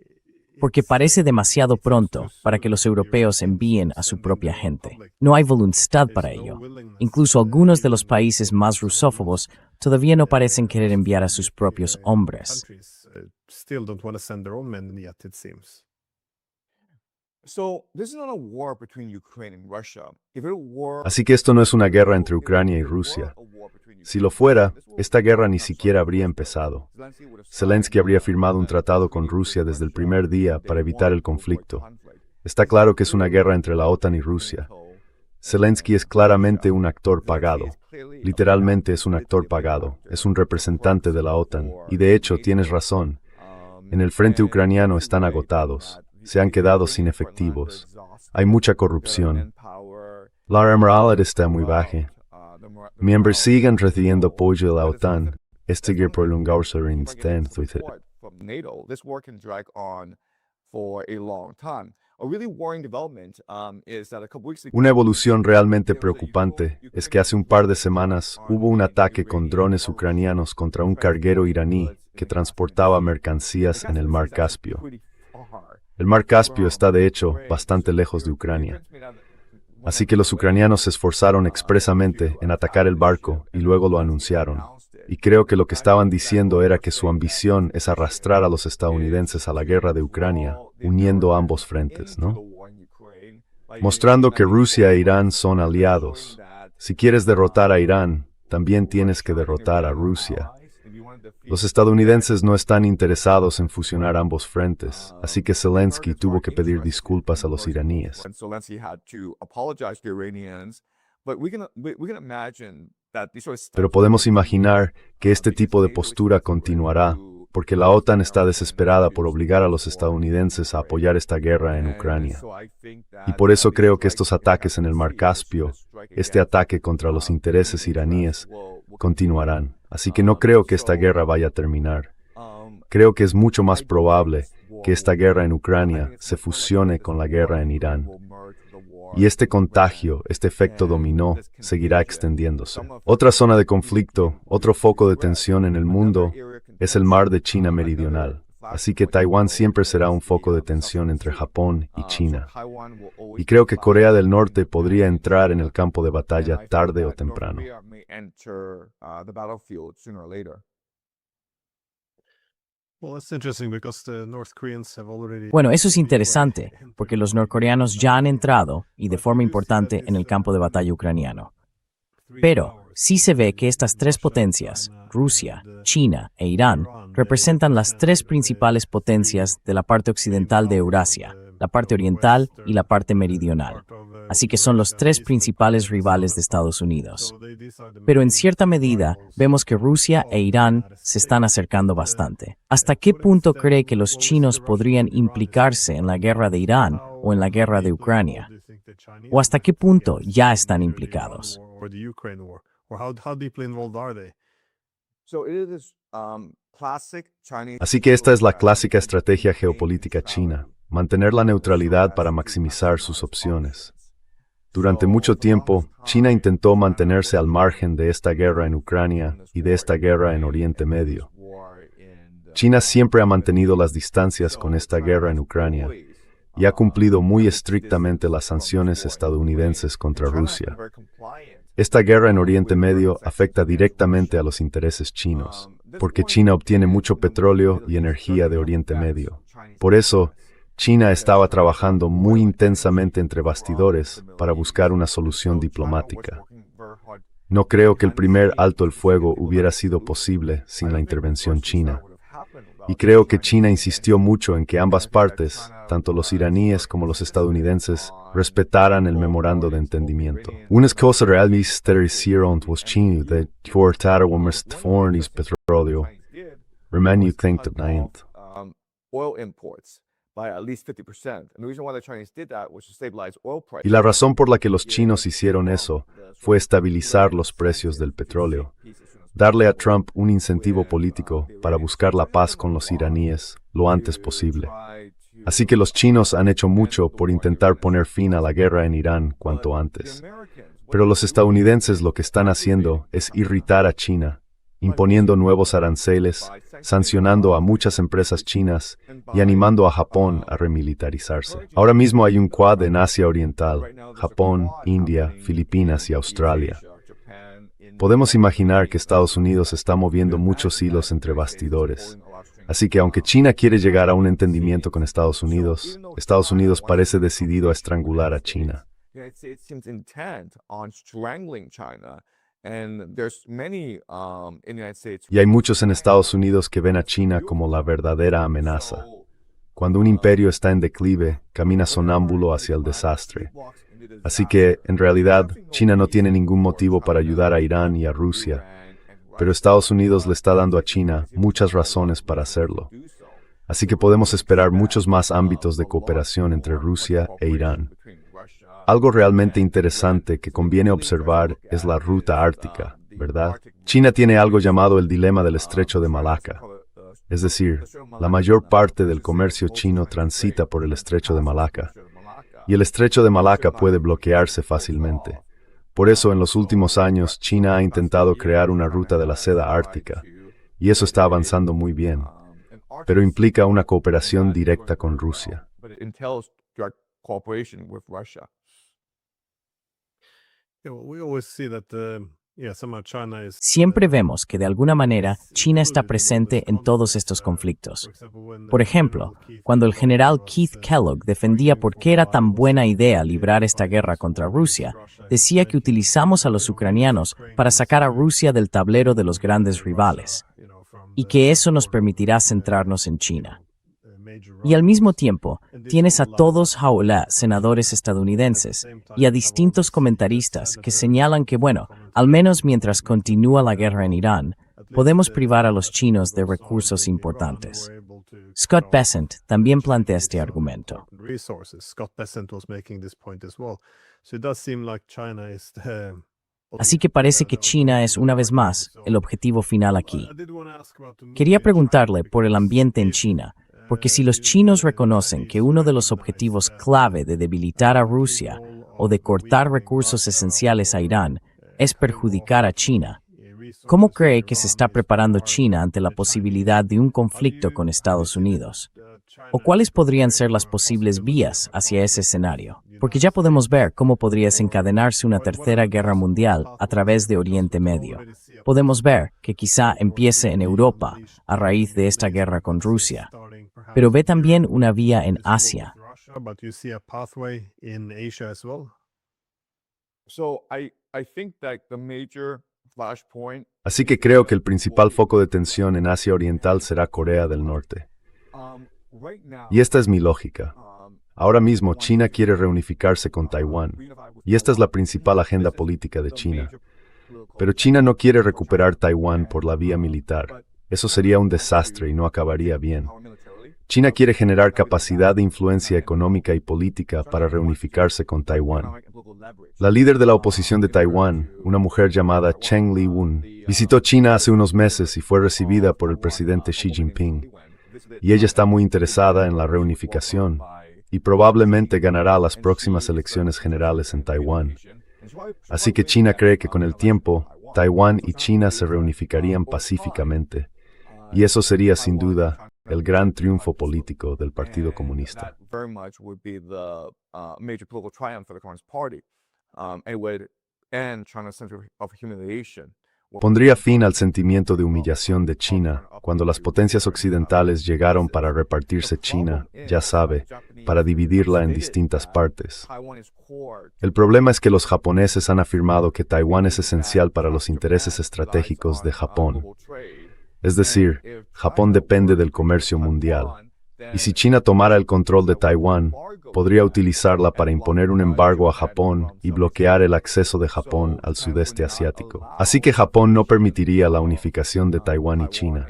Porque parece demasiado pronto para que los europeos envíen a su propia gente. No hay voluntad para ello. Incluso algunos de los países más rusófobos todavía no parecen querer enviar a sus propios hombres. Así que esto no es una guerra entre Ucrania y Rusia. Si lo fuera, esta guerra ni siquiera habría empezado. Zelensky habría firmado un tratado con Rusia desde el primer día para evitar el conflicto. Está claro que es una guerra entre la OTAN y Rusia. Zelensky es claramente un actor pagado. Literalmente es un actor pagado. Es un representante de la OTAN. Y de hecho, tienes razón. En el frente ucraniano están agotados. Se han quedado sin efectivos. Hay mucha corrupción. La moral está muy baja. Miembros siguen recibiendo apoyo de la OTAN. Este prolongarse insistente. Una evolución realmente preocupante es que hace un par de semanas hubo un ataque con drones ucranianos contra un carguero iraní que transportaba mercancías en el Mar Caspio. El Mar Caspio está de hecho bastante lejos de Ucrania. Así que los ucranianos se esforzaron expresamente en atacar el barco y luego lo anunciaron. Y creo que lo que estaban diciendo era que su ambición es arrastrar a los estadounidenses a la guerra de Ucrania, uniendo ambos frentes, ¿no? Mostrando que Rusia e Irán son aliados. Si quieres derrotar a Irán, también tienes que derrotar a Rusia. Los estadounidenses no están interesados en fusionar ambos frentes, así que Zelensky tuvo que pedir disculpas a los iraníes. Pero podemos imaginar que este tipo de postura continuará, porque la OTAN está desesperada por obligar a los estadounidenses a apoyar esta guerra en Ucrania. Y por eso creo que estos ataques en el Mar Caspio, este ataque contra los intereses iraníes, continuarán. Así que no creo que esta guerra vaya a terminar. Creo que es mucho más probable que esta guerra en Ucrania se fusione con la guerra en Irán. Y este contagio, este efecto dominó, seguirá extendiéndose. Otra zona de conflicto, otro foco de tensión en el mundo, es el mar de China Meridional. Así que Taiwán siempre será un foco de tensión entre Japón y China. Y creo que Corea del Norte podría entrar en el campo de batalla tarde o temprano. Bueno, eso es interesante, porque los norcoreanos ya han entrado, y de forma importante, en el campo de batalla ucraniano. Pero sí se ve que estas tres potencias, Rusia, China e Irán, representan las tres principales potencias de la parte occidental de Eurasia, la parte oriental y la parte meridional. Así que son los tres principales rivales de Estados Unidos. Pero en cierta medida, vemos que Rusia e Irán se están acercando bastante. ¿Hasta qué punto cree que los chinos podrían implicarse en la guerra de Irán o en la guerra de Ucrania? ¿O hasta qué punto ya están implicados? Así que esta es la clásica estrategia geopolítica china, mantener la neutralidad para maximizar sus opciones. Durante mucho tiempo, China intentó mantenerse al margen de esta guerra en Ucrania y de esta guerra en Oriente Medio. China siempre ha mantenido las distancias con esta guerra en Ucrania y ha cumplido muy estrictamente las sanciones estadounidenses contra Rusia. Esta guerra en Oriente Medio afecta directamente a los intereses chinos, porque China obtiene mucho petróleo y energía de Oriente Medio. Por eso, China estaba trabajando muy intensamente entre bastidores para buscar una solución diplomática. No creo que el primer alto el fuego hubiera sido posible sin la intervención china. Y creo que China insistió mucho en que ambas partes, tanto los iraníes como los estadounidenses, respetaran el memorando de entendimiento. Unas cosas realmente hicieron was China de exportar más foreign petróleo. Remanu think Oil imports by at least 50%. And the reason why the Chinese did that was to stabilize oil prices. Y la razón por la que los chinos hicieron eso fue estabilizar los precios del petróleo, darle a Trump un incentivo político para buscar la paz con los iraníes lo antes posible. Así que los chinos han hecho mucho por intentar poner fin a la guerra en Irán cuanto antes. Pero los estadounidenses lo que están haciendo es irritar a China, imponiendo nuevos aranceles, sancionando a muchas empresas chinas y animando a Japón a remilitarizarse. Ahora mismo hay un Quad en Asia Oriental: Japón, India, Filipinas y Australia. Podemos imaginar que Estados Unidos está moviendo muchos hilos entre bastidores. Así que aunque China quiere llegar a un entendimiento con Estados Unidos parece decidido a estrangular a China. Y hay muchos en Estados Unidos que ven a China como la verdadera amenaza. Cuando un imperio está en declive, camina sonámbulo hacia el desastre. Así que, en realidad, China no tiene ningún motivo para ayudar a Irán y a Rusia. Pero Estados Unidos le está dando a China muchas razones para hacerlo. Así que podemos esperar muchos más ámbitos de cooperación entre Rusia e Irán. Algo realmente interesante que conviene observar es la ruta ártica, ¿verdad? China tiene algo llamado el dilema del estrecho de Malaca. Es decir, la mayor parte del comercio chino transita por el estrecho de Malaca. Y el estrecho de Malaca puede bloquearse fácilmente. Por eso, en los últimos años, China ha intentado crear una ruta de la seda ártica. Y eso está avanzando muy bien. Pero implica una cooperación directa con Rusia. Siempre vemos que de alguna manera China está presente en todos estos conflictos. Por ejemplo, cuando el general Keith Kellogg defendía por qué era tan buena idea librar esta guerra contra Rusia, decía que utilizamos a los ucranianos para sacar a Rusia del tablero de los grandes rivales, y que eso nos permitirá centrarnos en China. Y al mismo tiempo, tienes a todos senadores estadounidenses y a distintos comentaristas que señalan que, bueno, al menos mientras continúa la guerra en Irán, podemos privar a los chinos de recursos importantes. Scott Bessent también plantea este argumento. Así que parece que China es, una vez más, el objetivo final aquí. Quería preguntarle por el ambiente en China, porque si los chinos reconocen que uno de los objetivos clave de debilitar a Rusia o de cortar recursos esenciales a Irán es perjudicar a China, ¿cómo cree que se está preparando China ante la posibilidad de un conflicto con Estados Unidos? ¿O cuáles podrían ser las posibles vías hacia ese escenario? Porque ya podemos ver cómo podría desencadenarse una tercera guerra mundial a través de Oriente Medio. Podemos ver que quizá empiece en Europa a raíz de esta guerra con Rusia, pero ve también una vía en Asia. Así que creo que el principal foco de tensión en Asia Oriental será Corea del Norte. Y esta es mi lógica. Ahora mismo China quiere reunificarse con Taiwán, y esta es la principal agenda política de China. Pero China no quiere recuperar Taiwán por la vía militar. Eso sería un desastre y no acabaría bien. China quiere generar capacidad de influencia económica y política para reunificarse con Taiwán. La líder de la oposición de Taiwán, una mujer llamada Cheng Li-won, visitó China hace unos meses y fue recibida por el presidente Xi Jinping. Y ella está muy interesada en la reunificación y probablemente ganará las próximas elecciones generales en Taiwán. Así que China cree que con el tiempo, Taiwán y China se reunificarían pacíficamente. Y eso sería sin duda el gran triunfo político del Partido Comunista. Pondría fin al sentimiento de humillación de China cuando las potencias occidentales llegaron para repartirse China, ya sabe, para dividirla en distintas partes. El problema es que los japoneses han afirmado que Taiwán es esencial para los intereses estratégicos de Japón. Es decir, Japón depende del comercio mundial. Y si China tomara el control de Taiwán, podría utilizarla para imponer un embargo a Japón y bloquear el acceso de Japón al sudeste asiático. Así que Japón no permitiría la unificación de Taiwán y China.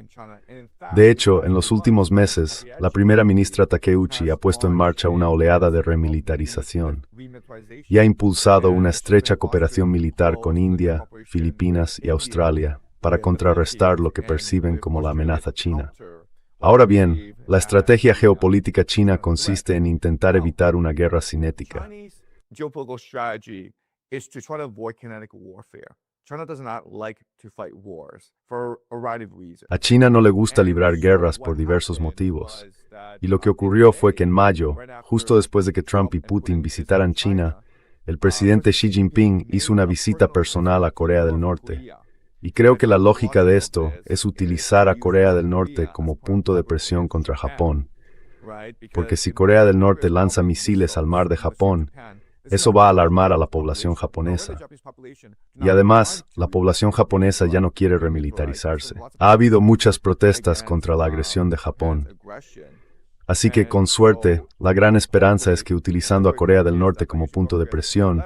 De hecho, en los últimos meses, la primera ministra Takeuchi ha puesto en marcha una oleada de remilitarización y ha impulsado una estrecha cooperación militar con India, Filipinas y Australia para contrarrestar lo que perciben como la amenaza china. Ahora bien, la estrategia geopolítica china consiste en intentar evitar una guerra cinética. A China no le gusta librar guerras por diversos motivos. Y lo que ocurrió fue que en mayo, justo después de que Trump y Putin visitaran China, el presidente Xi Jinping hizo una visita personal a Corea del Norte. Y creo que la lógica de esto es utilizar a Corea del Norte como punto de presión contra Japón. Porque si Corea del Norte lanza misiles al mar de Japón, eso va a alarmar a la población japonesa. Y además, la población japonesa ya no quiere remilitarizarse. Ha habido muchas protestas contra la agresión de Japón. Así que, con suerte, la gran esperanza es que utilizando a Corea del Norte como punto de presión,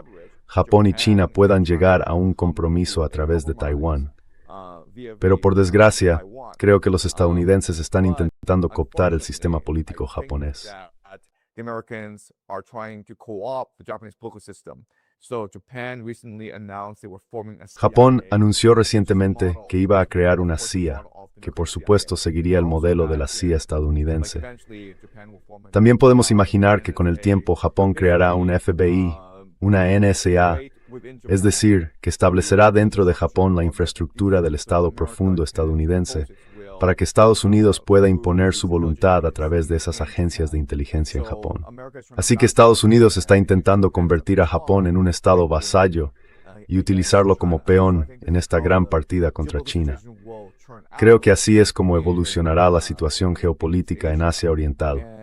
Japón y China puedan llegar a un compromiso a través de Taiwán. Pero por desgracia, creo que los estadounidenses están intentando cooptar el sistema político japonés. Japón anunció recientemente que iba a crear una CIA, que por supuesto seguiría el modelo de la CIA estadounidense. También podemos imaginar que con el tiempo Japón creará un FBI, una NSA, es decir, que establecerá dentro de Japón la infraestructura del Estado profundo estadounidense, para que Estados Unidos pueda imponer su voluntad a través de esas agencias de inteligencia en Japón. Así que Estados Unidos está intentando convertir a Japón en un Estado vasallo y utilizarlo como peón en esta gran partida contra China. Creo que así es como evolucionará la situación geopolítica en Asia Oriental.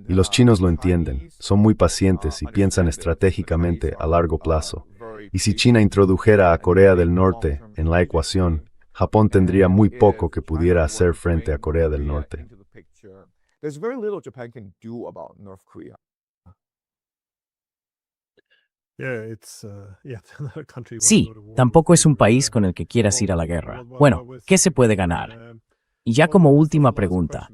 Y los chinos lo entienden, son muy pacientes y piensan estratégicamente a largo plazo. Y si China introdujera a Corea del Norte en la ecuación, Japón tendría muy poco que pudiera hacer frente a Corea del Norte. Sí, tampoco es un país con el que quieras ir a la guerra. Bueno, ¿qué se puede ganar? Y ya como última pregunta,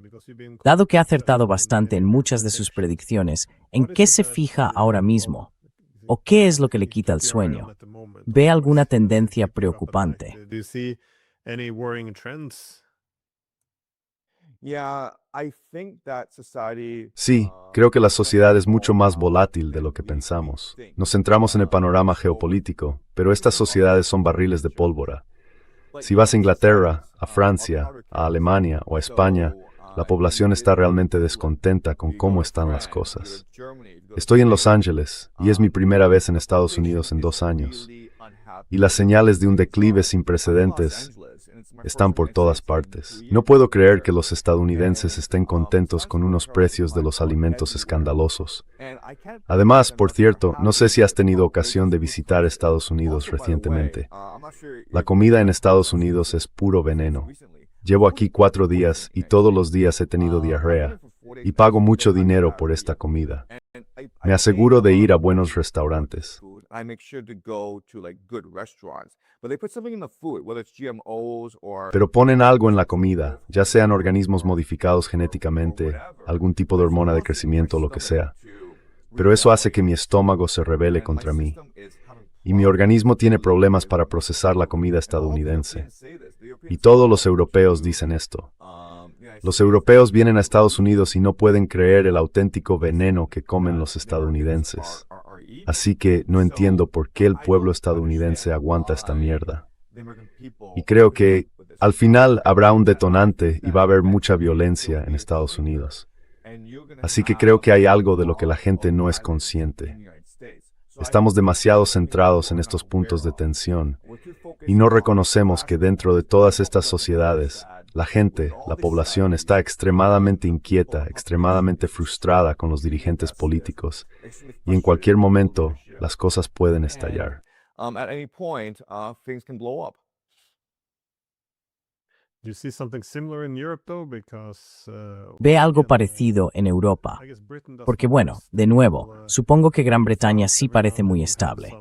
dado que ha acertado bastante en muchas de sus predicciones, ¿en qué se fija ahora mismo? ¿O qué es lo que le quita el sueño? ¿Ve alguna tendencia preocupante? Sí, creo que la sociedad es mucho más volátil de lo que pensamos. Nos centramos en el panorama geopolítico, pero estas sociedades son barriles de pólvora. Si vas a Inglaterra, a Francia, a Alemania o a España, la población está realmente descontenta con cómo están las cosas. Estoy en Los Ángeles y es mi primera vez en Estados Unidos en 2 años. Y las señales de un declive sin precedentes están por todas partes. No puedo creer que los estadounidenses estén contentos con unos precios de los alimentos escandalosos. Además, por cierto, no sé si has tenido ocasión de visitar Estados Unidos recientemente. La comida en Estados Unidos es puro veneno. Llevo aquí 4 días y todos los días he tenido diarrea y pago mucho dinero por esta comida. Me aseguro de ir a buenos restaurantes. Pero ponen algo en la comida, ya sean organismos modificados genéticamente, algún tipo de hormona de crecimiento o lo que sea. Pero eso hace que mi estómago se rebele contra mí. Y mi organismo tiene problemas para procesar la comida estadounidense. Y todos los europeos dicen esto. Los europeos vienen a Estados Unidos y no pueden creer el auténtico veneno que comen los estadounidenses. Así que no entiendo por qué el pueblo estadounidense aguanta esta mierda. Y creo que al final habrá un detonante y va a haber mucha violencia en Estados Unidos. Así que creo que hay algo de lo que la gente no es consciente. Estamos demasiado centrados en estos puntos de tensión y no reconocemos que dentro de todas estas sociedades, la gente, la población está extremadamente inquieta, extremadamente frustrada con los dirigentes políticos y en cualquier momento las cosas pueden estallar. ¿Ve algo parecido en Europa? Porque bueno, de nuevo, supongo que Gran Bretaña sí parece muy estable.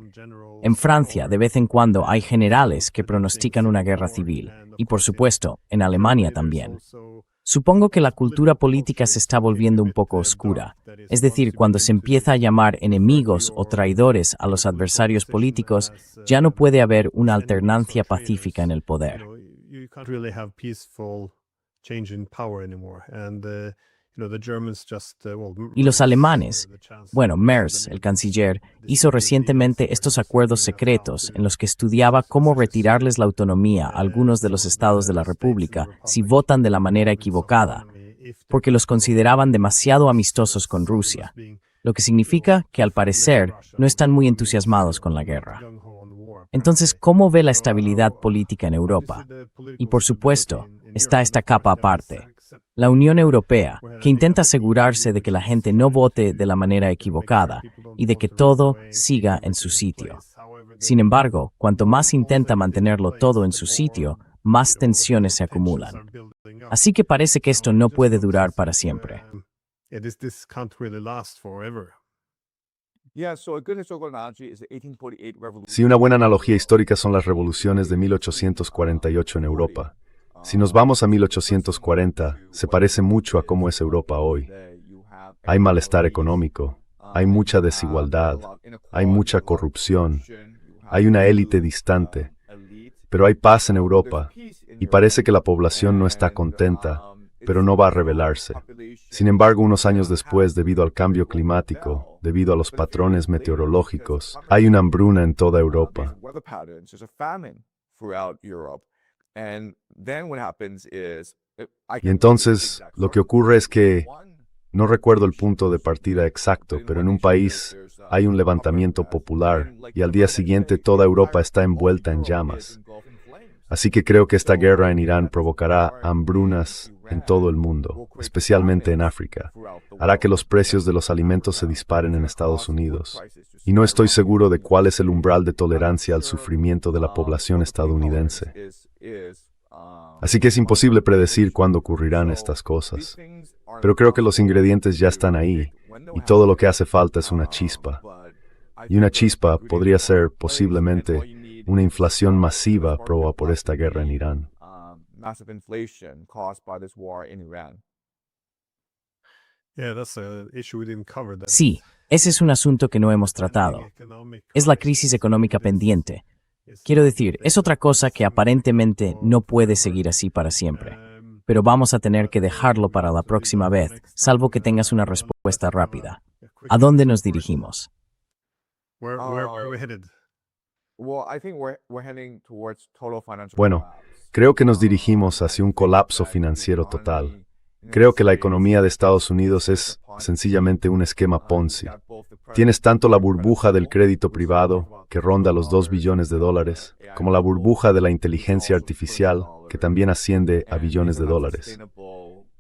En Francia, de vez en cuando hay generales que pronostican una guerra civil, y por supuesto, en Alemania también. Supongo que la cultura política se está volviendo un poco oscura, es decir, cuando se empieza a llamar enemigos o traidores a los adversarios políticos, ya no puede haber una alternancia pacífica en el poder. Y los alemanes, bueno, Merz, el canciller, hizo recientemente estos acuerdos secretos en los que estudiaba cómo retirarles la autonomía a algunos de los estados de la República si votan de la manera equivocada, porque los consideraban demasiado amistosos con Rusia, lo que significa que al parecer no están muy entusiasmados con la guerra. Entonces, ¿cómo ve la estabilidad política en Europa? Y por supuesto, está esta capa aparte. La Unión Europea, que intenta asegurarse de que la gente no vote de la manera equivocada y de que todo siga en su sitio. Sin embargo, cuanto más intenta mantenerlo todo en su sitio, más tensiones se acumulan. Así que parece que esto no puede durar para siempre. Sí, una buena analogía histórica son las revoluciones de 1848 en Europa. Si nos vamos a 1840, se parece mucho a cómo es Europa hoy. Hay malestar económico, hay mucha desigualdad, hay mucha corrupción, hay una élite distante, pero hay paz en Europa y parece que la población no está contenta, pero no va a rebelarse. Sin embargo, unos años después, debido al cambio climático, debido a los patrones meteorológicos, hay una hambruna en toda Europa. Y entonces, lo que ocurre es que, no recuerdo el punto de partida exacto, pero en un país hay un levantamiento popular y al día siguiente toda Europa está envuelta en llamas. Así que creo que esta guerra en Irán provocará hambrunas en todo el mundo, especialmente en África. Hará que los precios de los alimentos se disparen en Estados Unidos. Y no estoy seguro de cuál es el umbral de tolerancia al sufrimiento de la población estadounidense. Así que es imposible predecir cuándo ocurrirán estas cosas. Pero creo que los ingredientes ya están ahí, y todo lo que hace falta es una chispa. Y una chispa podría ser, posiblemente, una inflación masiva provocada por esta guerra en Irán. Sí, ese es un asunto que no hemos tratado. Es la crisis económica pendiente. Quiero decir, es otra cosa que aparentemente no puede seguir así para siempre. Pero vamos a tener que dejarlo para la próxima vez, salvo que tengas una respuesta rápida. ¿A dónde nos dirigimos? Well, I think we're heading towards total financial Bueno, collapse. creo que nos dirigimos hacia un colapso financiero total. Creo que la economía de Estados Unidos es sencillamente un esquema Ponzi. Tienes tanto la burbuja del crédito privado, que ronda los 2 billones de dólares, como la burbuja de la inteligencia artificial, que también asciende a billones de dólares.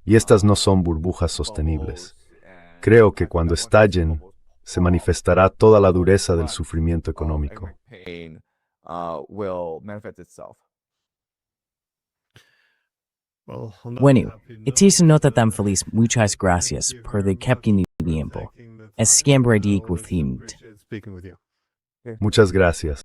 Y estas no son burbujas sostenibles. Creo que cuando estallen, se manifestará toda la dureza del sufrimiento económico. Will manifest itself. Bueno, esta nota tan feliz, muchas gracias por el tiempo. Es siempre divertido. Muchas gracias.